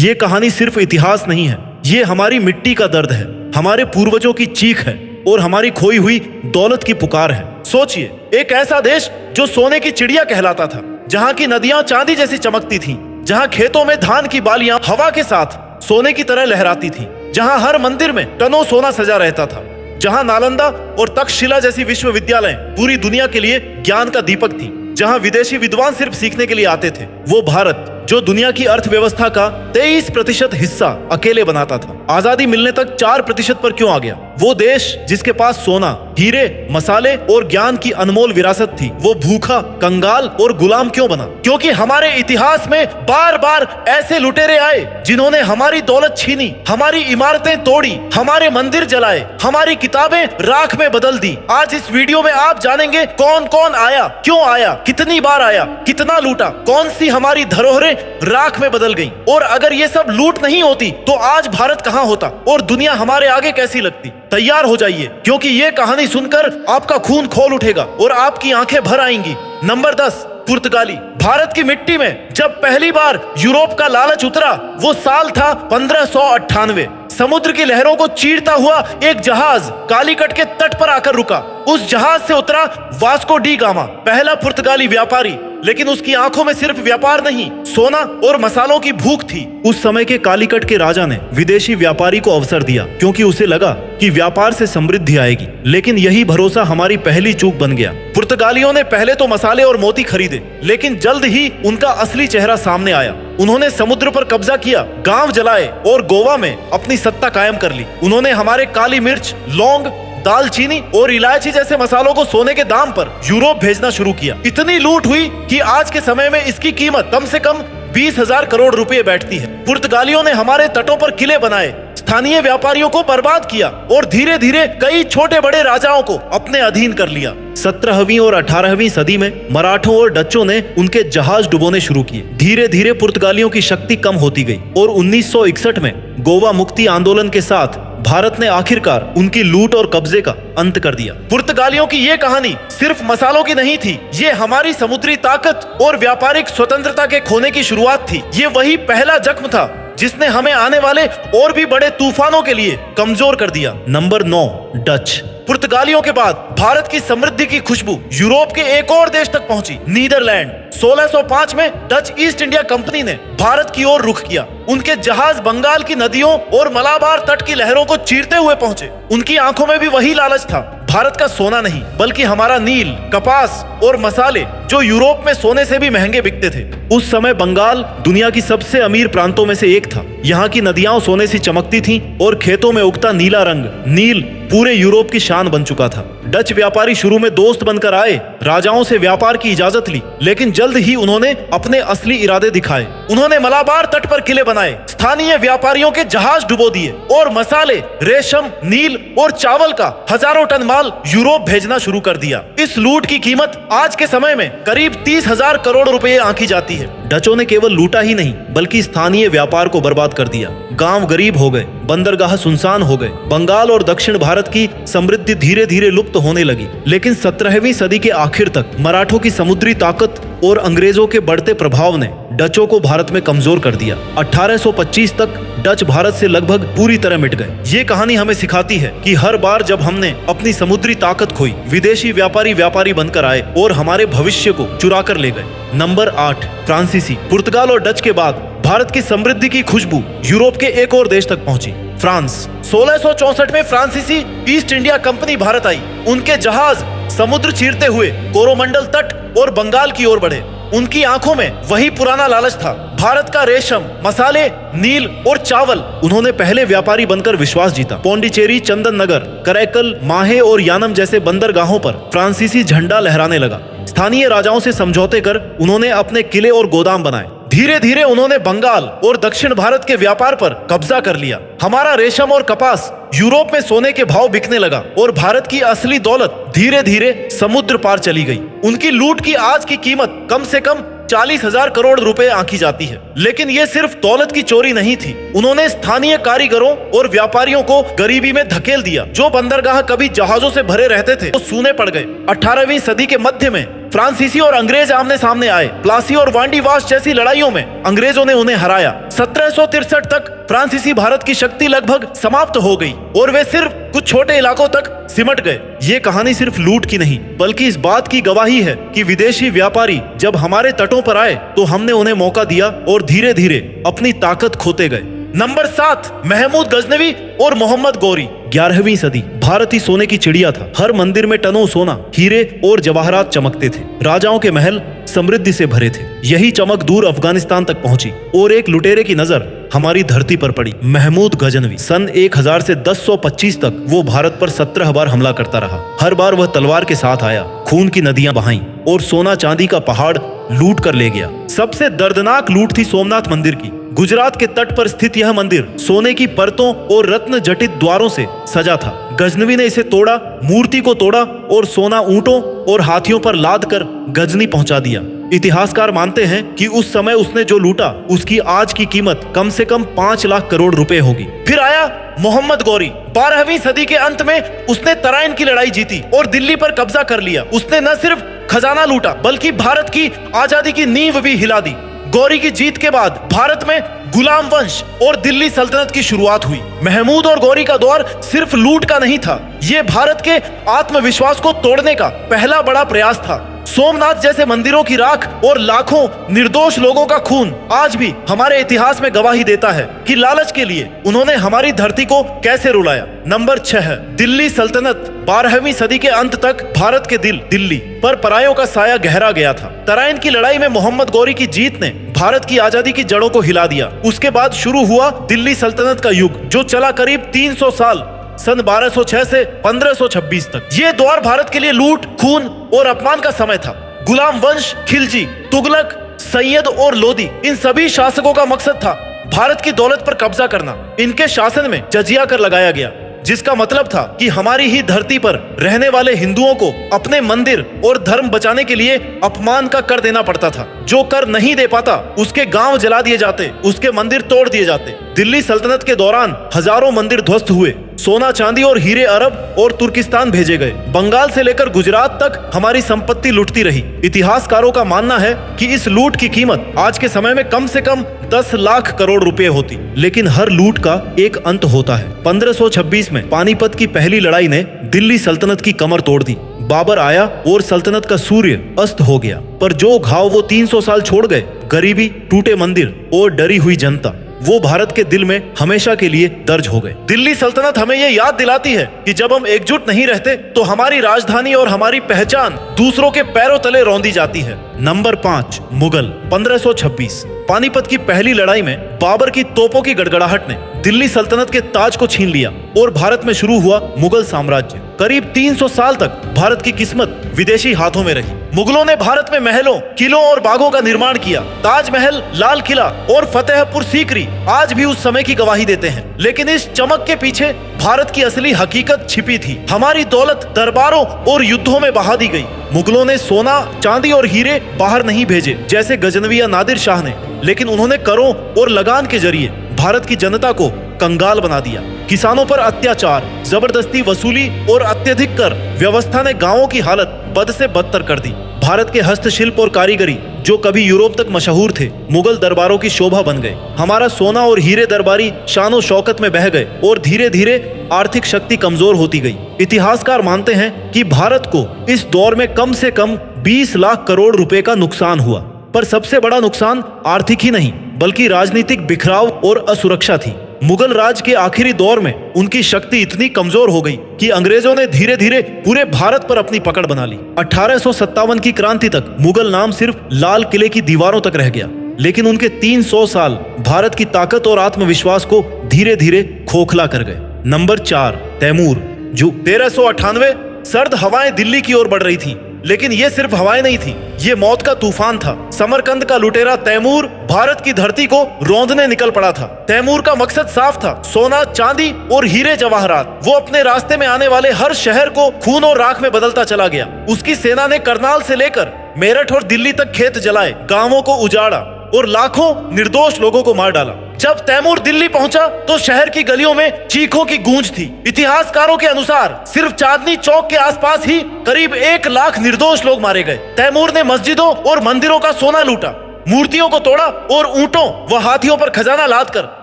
ये कहानी सिर्फ इतिहास नहीं है, ये हमारी मिट्टी का दर्द है, हमारे पूर्वजों की चीख है और हमारी खोई हुई दौलत की पुकार है। सोचिए, एक ऐसा देश जो सोने की चिड़िया कहलाता था, जहाँ की नदियां चांदी जैसी चमकती थीं, जहाँ खेतों में धान की बालियां हवा के साथ सोने की तरह लहराती थीं, जहाँ हर मंदिर में टनों सोना सजा रहता था, जहाँ नालंदा और तक्षशिला जैसी विश्वविद्यालय पूरी दुनिया के लिए ज्ञान का दीपक थी, जहाँ विदेशी विद्वान सिर्फ सीखने के लिए आते थे। वो भारत जो दुनिया की अर्थव्यवस्था का 23% हिस्सा अकेले बनाता था, आजादी मिलने तक 4% पर क्यों आ गया? वो देश जिसके पास सोना, हीरे, मसाले और ज्ञान की अनमोल विरासत थी, वो भूखा, कंगाल और गुलाम क्यों बना? क्योंकि हमारे इतिहास में बार बार ऐसे लुटेरे आए जिन्होंने हमारी दौलत छीनी, हमारी इमारतें तोड़ी, हमारे मंदिर जलाए, हमारी किताबें राख में बदल दी। आज इस वीडियो में आप जानेंगे कौन कौन आया, क्यों आया, कितनी बार आया, कितना लूटा, कौन सी हमारी धरोहरें राख में बदल गईं। और अगर ये सब लूट नहीं होती तो आज भारत कहां होता और दुनिया हमारे आगे कैसी लगती? तैयार हो जाइए, क्योंकि ये कहानी सुनकर आपका खून खौल उठेगा और आपकी आंखें भर आएंगी। नंबर 10, पुर्तगाली। भारत की मिट्टी में जब पहली बार यूरोप का लालच उतरा, वो साल था 1598। समुद्र की लहरों को चीरता हुआ एक जहाज कालीकट के तट पर आकर रुका। उस जहाज से उतरा वास्को डी गामा, पहला पुर्तगाली व्यापारी। लेकिन उसकी आंखों में सिर्फ व्यापार नहीं, सोना और मसालों की भूख थी। उस समय के कालीकट के राजा ने विदेशी व्यापारी को अवसर दिया, क्योंकि उसे लगा कि व्यापार से समृद्धि आएगी। लेकिन यही भरोसा हमारी पहली चूक बन गया। पुर्तगालियों ने पहले तो मसाले और मोती खरीदे, लेकिन जल्द ही उनका असली चेहरा सामने आया। उन्होंने समुद्र पर कब्जा किया, गांव जलाए और गोवा में अपनी सत्ता कायम कर ली। उन्होंने हमारे काली मिर्च, लौंग, दालचीनी और इलायची जैसे मसालों को सोने के दाम पर यूरोप भेजना शुरू किया। इतनी लूट हुई कि आज के समय में इसकी कीमत कम से कम 20,000 करोड़ रुपए बैठती है। पुर्तगालियों ने हमारे तटों पर किले बनाए, स्थानीय व्यापारियों को बर्बाद किया और धीरे धीरे कई छोटे बड़े राजाओं को अपने अधीन कर लिया। 17वीं और 18वीं सदी में मराठों और डच्चों ने उनके जहाज डुबोने शुरू किए। धीरे धीरे पुर्तगालियों की शक्ति कम होती गई और 1961 में गोवा मुक्ति आंदोलन के साथ भारत ने आखिरकार उनकी लूट और कब्जे का अंत कर दिया। पुर्तगालियों की ये कहानी सिर्फ मसालों की नहीं थी, ये हमारी समुद्री ताकत और व्यापारिक स्वतंत्रता के खोने की शुरुआत थी। ये वही पहला जख्म था जिसने हमें आने वाले और भी बड़े तूफानों के लिए कमजोर कर दिया। Number 9, Dutch. पुर्तगालियों के बाद भारत की समृद्धि की खुशबू यूरोप के एक और देश तक पहुंची, नीदरलैंड। 1605 में डच ईस्ट इंडिया कंपनी ने भारत की ओर रुख किया। उनके जहाज बंगाल की नदियों और मलाबार तट की लहरों को चीरते हुए पहुंचे। उनकी आंखों में भी वही लालच था, भारत का सोना नहीं, बल्कि हमारा नील, कपास और मसाले, जो यूरोप में सोने से भी महंगे बिकते थे। उस समय बंगाल दुनिया की सबसे अमीर प्रांतों में से एक था। यहाँ की नदियां सोने सी चमकती थीं और खेतों में उगता नीला रंग, नील, पूरे यूरोप की शान बन चुका था। डच व्यापारी शुरू में दोस्त बनकर आए, राजाओं से व्यापार की इजाजत ली, लेकिन जल्द ही उन्होंने अपने असली इरादे दिखाए। उन्होंने मलाबार तट पर किले बनाए, स्थानीय व्यापारियों के जहाज डुबो दिए और मसाले, रेशम, नील और चावल का हजारों टन माल यूरोप भेजना शुरू कर दिया। इस लूट की कीमत आज के समय में करीब 30,000 करोड़ रुपए आंकी जाती है। डचों ने केवल लूटा ही नहीं, बल्कि स्थानीय व्यापार को बर्बाद कर दिया। गांव गरीब हो गए, बंदरगाह सुनसान हो गए। बंगाल और दक्षिण भारत की समृद्धि धीरे धीरे लुप्त होने लगी। लेकिन 17वीं सदी के आखिर तक मराठों की समुद्री ताकत और अंग्रेजों के बढ़ते प्रभाव ने डचों को भारत में कमजोर कर दिया। 1825 तक डच भारत से लगभग पूरी तरह मिट गए। ये कहानी हमें सिखाती है कि हर बार जब हमने अपनी समुद्री ताकत खोई, विदेशी व्यापारी बनकर आए और हमारे भविष्य को चुरा कर ले गए। नंबर 8, फ्रांसीसी। पुर्तगाल और डच के बाद भारत की समृद्धि की खुशबू यूरोप के एक और देश तक पहुंची, फ्रांस। 1664 में फ्रांसीसी ईस्ट इंडिया कंपनी भारत आई। उनके जहाज समुद्र चीरते हुए कोरोमंडल तट और बंगाल की ओर बढ़े। उनकी आंखों में वही पुराना लालच था, भारत का रेशम, मसाले, नील और चावल। उन्होंने पहले व्यापारी बनकर विश्वास जीता। पौंडीचेरी, चंदन नगर, करैकल, माहे और यानम जैसे बंदरगाहों पर फ्रांसीसी झंडा लहराने लगा। स्थानीय राजाओं से समझौते कर उन्होंने अपने किले और गोदाम बनाए। धीरे धीरे उन्होंने बंगाल और दक्षिण भारत के व्यापार पर कब्जा कर लिया। हमारा रेशम और कपास यूरोप में सोने के भाव बिकने लगा और भारत की असली दौलत धीरे धीरे समुद्र पार चली गई। उनकी लूट की आज की कीमत कम से कम 40,000 करोड़ रुपए आंकी जाती है। लेकिन ये सिर्फ दौलत की चोरी नहीं थी, उन्होंने स्थानीय कारीगरों और व्यापारियों को गरीबी में धकेल दिया। जो बंदरगाह कभी जहाजों से भरे रहते थे वो सूने पड़ गए। 18वीं सदी के मध्य में फ्रांसीसी और अंग्रेज आमने सामने आए। प्लासी और वांडीवास जैसी लड़ाइयों में अंग्रेजों ने उन्हें हराया। 1763 तक फ्रांसीसी भारत की शक्ति लगभग समाप्त हो गई और वे सिर्फ कुछ छोटे इलाकों तक सिमट गए। ये कहानी सिर्फ लूट की नहीं बल्कि इस बात की गवाही है कि विदेशी व्यापारी जब हमारे तटों पर आए तो हमने उन्हें मौका दिया और धीरे धीरे अपनी ताकत खोते गए। नंबर 7, महमूद गजनवी और मोहम्मद गौरी। 11वीं सदी भारत ही सोने की चिड़िया था। हर मंदिर में टनों सोना, हीरे और जवाहरात चमकते थे। राजाओं के महल समृद्धि से भरे थे। यही चमक दूर अफगानिस्तान तक पहुंची और एक लुटेरे की नजर हमारी धरती पर पड़ी। महमूद गजनवी सन 1000 से 1025 तक वो भारत पर 17 बार हमला करता रहा। हर बार वह तलवार के साथ आया, खून की नदियां बहाईं और सोना चांदी का पहाड़ लूट कर ले गया। सबसे दर्दनाक लूट थी सोमनाथ मंदिर की। गुजरात के तट पर स्थित यह मंदिर सोने की परतों और रत्न जटित द्वारों से सजा था। गजनवी ने इसे तोड़ा, मूर्ति को तोड़ा और सोना ऊंटों और हाथियों पर लाद कर गजनी पहुंचा दिया। इतिहासकार मानते हैं कि उस समय उसने जो लूटा उसकी आज की कीमत कम से कम 5 लाख करोड़ रुपए होगी। फिर आया मोहम्मद गौरी। 12वीं सदी के अंत में उसने तराइन की लड़ाई जीती और दिल्ली पर कब्जा कर लिया। उसने न सिर्फ खजाना लूटा बल्कि भारत की आजादी की नींव भी हिला दी। गौरी की जीत के बाद भारत में गुलाम वंश और दिल्ली सल्तनत की शुरुआत हुई। महमूद और गौरी का दौर सिर्फ लूट का नहीं था, ये भारत के आत्मविश्वास को तोड़ने का पहला बड़ा प्रयास था। सोमनाथ जैसे मंदिरों की राख और लाखों निर्दोष लोगों का खून आज भी हमारे इतिहास में गवाही देता है कि लालच के लिए उन्होंने हमारी धरती को कैसे रुलाया। नंबर 6 है दिल्ली सल्तनत। 12वीं सदी के अंत तक भारत के दिल्ली पर परायों का साया गहरा गया था। तराइन की लड़ाई में मोहम्मद गौरी की जीत ने भारत की आजादी की जड़ों को हिला दिया। उसके बाद शुरू हुआ दिल्ली सल्तनत का युग जो चला करीब 300 साल, सन 1206 से 1526 तक। ये दौर भारत के लिए लूट, खून और अपमान का समय था। गुलाम वंश, खिलजी, तुगलक, सैयद और लोदी, इन सभी शासकों का मकसद था भारत की दौलत पर कब्जा करना। इनके शासन में जजिया कर लगाया गया, जिसका मतलब था कि हमारी ही धरती पर रहने वाले हिंदुओं को अपने मंदिर और धर्म बचाने के लिए अपमान का कर देना पड़ता था। जो कर नहीं दे पाता उसके गांव जला दिए जाते, उसके मंदिर तोड़ दिए जाते। दिल्ली सल्तनत के दौरान हजारों मंदिर ध्वस्त हुए। सोना, चांदी और हीरे अरब और तुर्किस्तान भेजे गए। बंगाल से लेकर गुजरात तक हमारी संपत्ति लुटती रही। इतिहासकारों का मानना है कि इस लूट की कीमत आज के समय में कम से कम 10 लाख करोड़ रुपए होती। लेकिन हर लूट का एक अंत होता है। 1526 में पानीपत की पहली लड़ाई ने दिल्ली सल्तनत की कमर तोड़ दी। बाबर आया और सल्तनत का सूर्य अस्त हो गया, पर जो घाव वो 300 साल छोड़ गए, गरीबी, टूटे मंदिर और डरी हुई जनता, वो भारत के दिल में हमेशा के लिए दर्ज हो गए। दिल्ली सल्तनत हमें ये याद दिलाती है कि जब हम एकजुट नहीं रहते तो हमारी राजधानी और हमारी पहचान दूसरों के पैरों तले रौंदी जाती है। नंबर 5 मुगल। 1526 पानीपत की पहली लड़ाई में बाबर की तोपों की गड़गड़ाहट ने दिल्ली सल्तनत के ताज को छीन लिया और भारत में शुरू हुआ मुगल साम्राज्य। करीब 300 साल तक भारत की किस्मत विदेशी हाथों में रही। मुगलों ने भारत में महलों, किलों और बागों का निर्माण किया। ताजमहल, लाल किला और फतेहपुर सीकरी आज भी उस समय की गवाही देते हैं। लेकिन इस चमक के पीछे भारत की असली हकीकत छिपी थी। हमारी दौलत दरबारों और युद्धों में बहा दी गई। मुगलों ने सोना, चांदी और हीरे बाहर नहीं भेजे जैसे गजनवी या नादिर शाह ने, लेकिन उन्होंने करों और लगान के जरिए भारत की जनता को कंगाल बना दिया। किसानों पर अत्याचार, जबरदस्ती वसूली और अत्यधिक कर व्यवस्था ने गांवों की हालत बद से बदतर कर दी। भारत के हस्तशिल्प और कारीगरी जो कभी यूरोप तक मशहूर थे, मुगल दरबारों की शोभा बन गए। हमारा सोना और हीरे दरबारी शानो शौकत में बह गए और धीरे धीरे आर्थिक शक्ति कमजोर होती गई। इतिहासकार मानते हैं कि भारत को इस दौर में कम से कम 20 लाख करोड़ रुपए का नुकसान हुआ। पर सबसे बड़ा नुकसान आर्थिक ही नहीं बल्कि राजनीतिक बिखराव और असुरक्षा थी। मुगल राज के आखिरी दौर में उनकी शक्ति इतनी कमजोर हो गई कि अंग्रेजों ने धीरे धीरे पूरे भारत पर अपनी पकड़ बना ली। 1857 की क्रांति तक मुगल नाम सिर्फ लाल किले की दीवारों तक रह गया, लेकिन उनके 300 साल भारत की ताकत और आत्मविश्वास को धीरे धीरे खोखला कर गए। नंबर 4 तैमूर। जो 1398 सर्द हवाएं दिल्ली की ओर बढ़ रही थी, लेकिन ये सिर्फ हवाएं नहीं थी, ये मौत का तूफान था। समरकंद का लुटेरा तैमूर भारत की धरती को रौंदने निकल पड़ा था। तैमूर का मकसद साफ था, सोना, चांदी और हीरे जवाहरात। वो अपने रास्ते में आने वाले हर शहर को खून और राख में बदलता चला गया। उसकी सेना ने करनाल से लेकर मेरठ और दिल्ली तक खेत जलाए, गांवों को उजाड़ा और लाखों निर्दोष लोगों को मार डाला। जब तैमूर दिल्ली पहुंचा तो शहर की गलियों में चीखों की गूंज थी। इतिहासकारों के अनुसार सिर्फ चांदनी चौक के आसपास ही करीब 1 लाख निर्दोष लोग मारे गए। तैमूर ने मस्जिदों और मंदिरों का सोना लूटा, मूर्तियों को तोड़ा और ऊंटों व हाथियों पर खजाना लादकर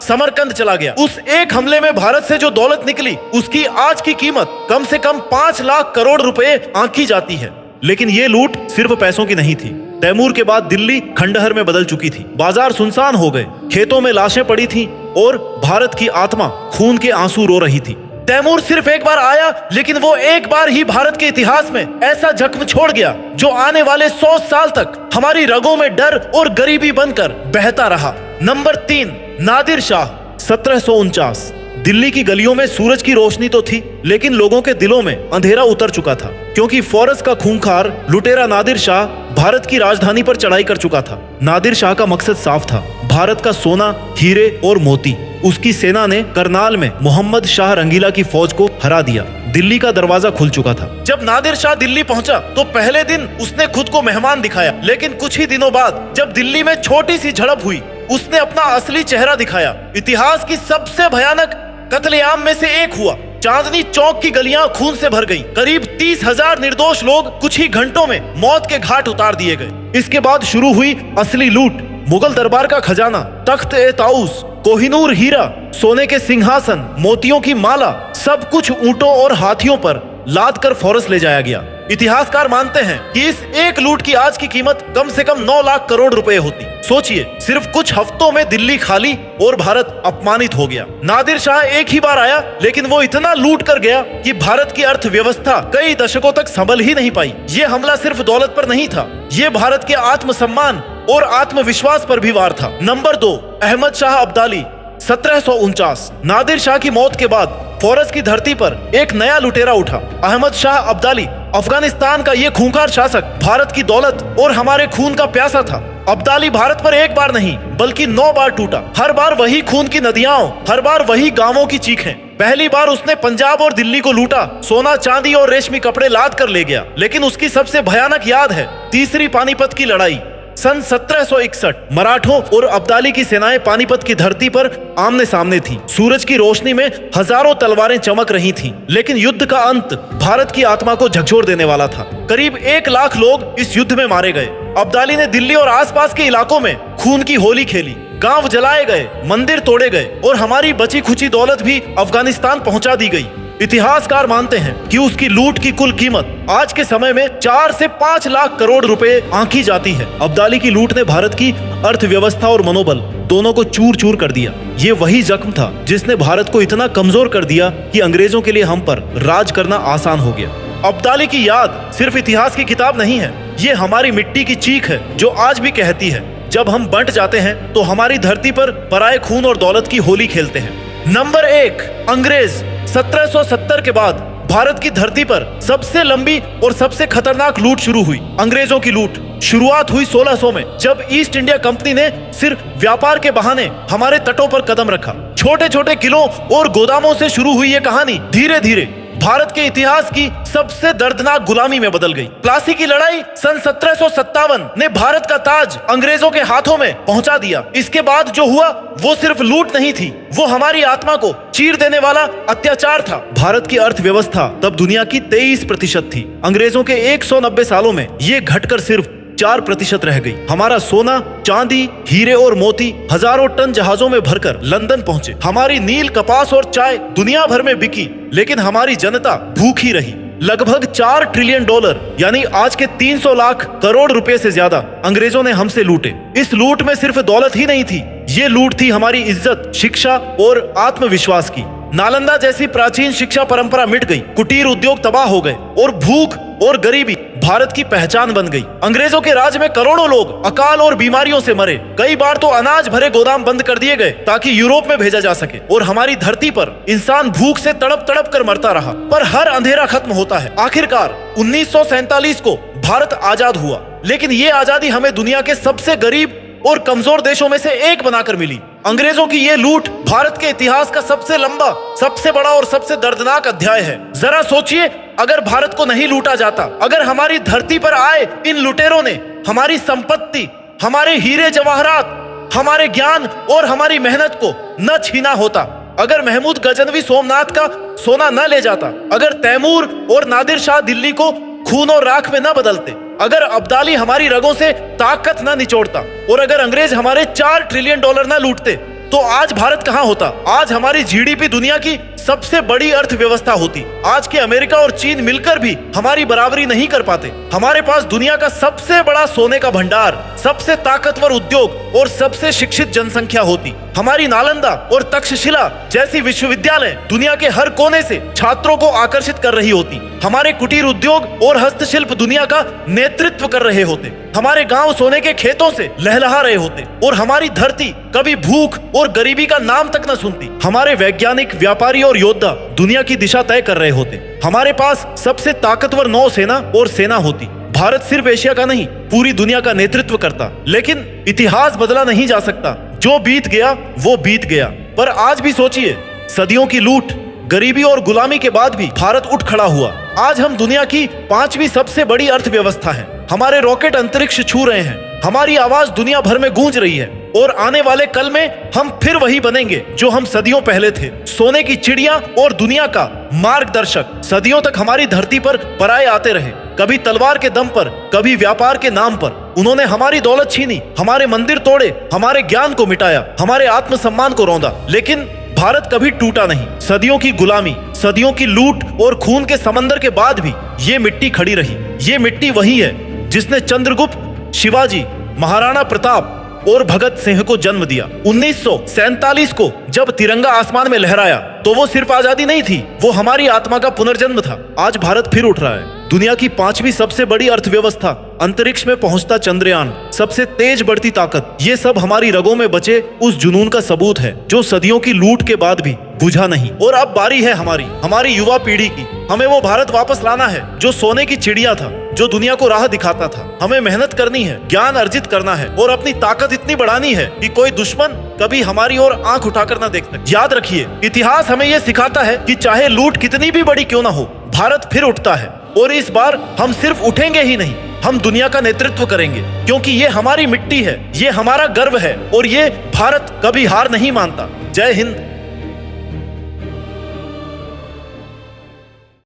समरकंद चला गया। उस एक हमले में भारत से जो दौलत निकली उसकी आज की कीमत कम से कम 5 लाख करोड़ रुपए आंकी जाती है। लेकिन ये लूट सिर्फ पैसों की नहीं थी। तैमूर के बाद दिल्ली खंडहर में बदल चुकी थी। बाजार सुनसान हो गए, खेतों में लाशें पड़ी थीं और भारत की आत्मा खून के आंसू रो रही थी। तैमूर सिर्फ एक बार आया, लेकिन वो एक बार ही भारत के इतिहास में ऐसा जख्म छोड़ गया जो आने वाले 100 साल तक हमारी रगों में डर और गरीबी बनकर बहता रहा। नंबर 3, नादिर शाह 1749। दिल्ली की गलियों में सूरज की रोशनी तो थी, लेकिन लोगों के दिलों में अंधेरा उतर चुका था, क्योंकि फोरस का खूंखार लुटेरा नादिर शाह भारत की राजधानी पर चढ़ाई कर चुका था। नादिर शाह का मकसद साफ था, भारत का सोना, हीरे और मोती। उसकी सेना ने करनाल में मोहम्मद शाह रंगीला की फौज को हरा दिया। दिल्ली का दरवाजा खुल चुका था। जब नादिर शाह दिल्ली पहुंचा तो पहले दिन उसने खुद को मेहमान दिखाया, लेकिन कुछ ही दिनों बाद जब दिल्ली में छोटी सी झड़प हुई, उसने अपना असली चेहरा दिखाया। इतिहास की सबसे भयानक कत्लेआम में से एक हुआ। चांदनी चौक की गलियां खून से भर गई। करीब 30,000 निर्दोष लोग कुछ ही घंटों में मौत के घाट उतार दिए गए। इसके बाद शुरू हुई असली लूट। मुगल दरबार का खजाना, तख्त-ए-ताऊस, कोहिनूर हीरा, सोने के सिंहासन, मोतियों की माला, सब कुछ ऊंटों और हाथियों पर लाद कर फोरस ले जाया गया। इतिहासकार मानते हैं कि इस एक लूट की आज की कीमत कम से कम 9 लाख करोड़ रुपए होती। सोचिए, सिर्फ कुछ हफ्तों में दिल्ली खाली और भारत अपमानित हो गया। नादिर शाह एक ही बार आया, लेकिन वो इतना लूट कर गया कि भारत की अर्थव्यवस्था कई दशकों तक संभल ही नहीं पाई। ये हमला सिर्फ दौलत पर नहीं था, ये भारत के आत्मसम्मान और आत्मविश्वास पर भी वार था। नंबर 2, अहमद शाह अब्दाली 1749। नादिर शाह की मौत के बाद फोरस की धरती पर एक नया लुटेरा उठा, अहमद शाह अब्दाली। अफगानिस्तान का ये खूंखार शासक भारत की दौलत और हमारे खून का प्यासा था। अब्दाली भारत पर एक बार नहीं बल्कि 9 बार टूटा। हर बार वही खून की नदियां, हर बार वही गांवों की चीखें। पहली बार उसने पंजाब और दिल्ली को लूटा, सोना, चांदी और रेशमी कपड़े लाद कर ले गया। लेकिन उसकी सबसे भयानक याद है तीसरी पानीपत की लड़ाई सन 1761। मराठों और अब्दाली की सेनाएं पानीपत की धरती पर आमने सामने थीं। सूरज की रोशनी में हजारों तलवारें चमक रही थीं, लेकिन युद्ध का अंत भारत की आत्मा को झकझोर देने वाला था। करीब 1 लाख लोग इस युद्ध में मारे गए। अब्दाली ने दिल्ली और आसपास के इलाकों में खून की होली खेली। गांव जलाए गए, मंदिर तोड़े गए और हमारी बची खुची दौलत भी अफगानिस्तान पहुंचा दी गई। इतिहासकार मानते हैं कि उसकी लूट की कुल कीमत आज के समय में 4 से 5 लाख करोड़ रुपए आंकी जाती है। अब्दाली की लूट ने भारत की अर्थव्यवस्था और मनोबल दोनों को चूर चूर कर दिया। ये वही जख्म था जिसने भारत को इतना कमजोर कर दिया कि अंग्रेजों के लिए हम पर राज करना आसान हो गया। अब्दाली की याद सिर्फ इतिहास की किताब नहीं है, ये हमारी मिट्टी की चीख है जो आज भी कहती है, जब हम बंट जाते हैं तो हमारी धरती पर पराये खून और दौलत की होली खेलते हैं। नंबर 1, अंग्रेज। 1770 के बाद भारत की धरती पर सबसे लंबी और सबसे खतरनाक लूट शुरू हुई। अंग्रेजों की लूट शुरुआत हुई 1600 में, जब ईस्ट इंडिया कंपनी ने सिर्फ व्यापार के बहाने हमारे तटों पर कदम रखा। छोटे छोटे किलों और गोदामों से शुरू हुई ये कहानी धीरे धीरे भारत के इतिहास की सबसे दर्दनाक गुलामी में बदल गई। प्लासी की लड़ाई सन 1757 ने भारत का ताज अंग्रेजों के हाथों में पहुंचा दिया। इसके बाद जो हुआ वो सिर्फ लूट नहीं थी, वो हमारी आत्मा को चीर देने वाला अत्याचार था। भारत की अर्थव्यवस्था तब दुनिया की 23% थी। अंग्रेजों के 190 सालों में ये घटकर सिर्फ 4% रह गई। हमारा सोना, चांदी, हीरे और मोती हजारों टन जहाजों में भरकर लंदन पहुंचे। हमारी नील, कपास और चाय दुनिया भर में बिकी, लेकिन हमारी जनता भूखी रही। लगभग 4 ट्रिलियन डॉलर यानी आज के 300 लाख करोड़ रुपए से ज्यादा अंग्रेजों ने हमसे लूटे। इस लूट में सिर्फ दौलत ही नहीं थी, ये लूट थी हमारी इज्जत, शिक्षा और आत्मविश्वास की। नालंदा जैसी प्राचीन शिक्षा परंपरा मिट गई, कुटीर उद्योग तबाह हो गए और भूख और गरीबी भारत की पहचान बन गई। अंग्रेजों के राज में करोड़ों लोग अकाल और बीमारियों से मरे। कई बार तो अनाज भरे गोदाम बंद कर दिए गए ताकि यूरोप में भेजा जा सके, और हमारी धरती पर इंसान भूख से तड़प तड़प कर मरता रहा। पर हर अंधेरा खत्म होता है। आखिरकार 1947 को भारत आजाद हुआ, लेकिन ये आजादी हमें दुनिया के सबसे गरीब और कमजोर देशों में से एक बनाकर मिली। अंग्रेजों की ये लूट भारत के इतिहास का सबसे लंबा, सबसे बड़ा और सबसे दर्दनाक अध्याय है। जरा सोचिए, अगर भारत को नहीं लूटा जाता, अगर हमारी धरती पर आए इन लुटेरों ने हमारी संपत्ति, हमारे हीरे जवाहरात, हमारे ज्ञान और हमारी मेहनत को न छीना होता, अगर महमूद गजनवी सोमनाथ का सोना न ले जाता, अगर तैमूर और नादिर शाह दिल्ली को खून और राख में न बदलते, अगर अब्दाली हमारी रगों से ताकत न निचोड़ता और अगर अंग्रेज हमारे 4 ट्रिलियन डॉलर न लूटते, तो आज भारत कहां होता? आज हमारी जीडीपी दुनिया की सबसे बड़ी अर्थव्यवस्था होती। आज के अमेरिका और चीन मिलकर भी हमारी बराबरी नहीं कर पाते। हमारे पास दुनिया का सबसे बड़ा सोने का भंडार, सबसे ताकतवर उद्योग और सबसे शिक्षित जनसंख्या होती। हमारी नालंदा और तक्षशिला जैसी विश्वविद्यालय दुनिया के हर कोने से छात्रों को आकर्षित कर रही होती। हमारे कुटीर उद्योग और हस्तशिल्प दुनिया का नेतृत्व कर रहे होते। हमारे गांव सोने के खेतों से लहलहा रहे होते और हमारी धरती कभी भूख और गरीबी का नाम तक न सुनती। हमारे वैज्ञानिक, व्यापारी और योद्धा दुनिया की दिशा तय कर रहे होते। हमारे पास सबसे ताकतवर नौसेना और सेना होती। भारत सिर्फ एशिया का नहीं, पूरी दुनिया का नेतृत्व करता। लेकिन इतिहास बदला नहीं जा सकता। जो बीत गया वो बीत गया। पर आज भी सोचिए, सदियों की लूट, गरीबी और गुलामी के बाद भी भारत उठ खड़ा हुआ। आज हम दुनिया की 5वीं सबसे बड़ी अर्थव्यवस्था है। हमारे रॉकेट अंतरिक्ष छू रहे हैं। हमारी आवाज दुनिया भर में गूंज रही है और आने वाले कल में हम फिर वही बनेंगे जो हम सदियों पहले थे, सोने की चिड़िया और दुनिया का मार्गदर्शक। सदियों तक हमारी धरती पर पराये आते रहे, कभी तलवार के दम पर, कभी व्यापार के नाम पर। उन्होंने हमारी दौलत छीनी, हमारे मंदिर तोड़े, हमारे ज्ञान को मिटाया, हमारे आत्मसम्मान को रौंदा, लेकिन भारत कभी टूटा नहीं। सदियों की गुलामी, सदियों की लूट और खून के समंदर के बाद भी ये मिट्टी खड़ी रही। ये मिट्टी वही है जिसने चंद्रगुप्त, शिवाजी, महाराणा प्रताप और भगत सिंह को जन्म दिया। 1947 को जब तिरंगा आसमान में लहराया तो वो सिर्फ आजादी नहीं थी, वो हमारी आत्मा का पुनर्जन्म था। आज भारत फिर उठ रहा है। दुनिया की 5वीं सबसे बड़ी अर्थव्यवस्था, अंतरिक्ष में पहुंचता चंद्रयान, सबसे तेज बढ़ती ताकत, ये सब हमारी रगों में बचे उस जुनून का सबूत है जो सदियों की लूट के बाद भी बुझा नहीं। और अब बारी है हमारी युवा पीढ़ी की। हमें वो भारत वापस लाना है जो सोने की चिड़िया था, जो दुनिया को राह दिखाता था। हमें मेहनत करनी है, ज्ञान अर्जित करना है और अपनी ताकत इतनी बढ़ानी है कि कोई दुश्मन कभी हमारी ओर आंख उठाकर न देख सके। याद रखिए, इतिहास हमें यह सिखाता है कि चाहे लूट कितनी भी बड़ी क्यों ना हो, भारत फिर उठता है। और इस बार हम सिर्फ उठेंगे ही नहीं, हम दुनिया का नेतृत्व करेंगे, क्योंकि ये हमारी मिट्टी है, ये हमारा गर्व है और ये भारत कभी हार नहीं मानता। जय हिंद,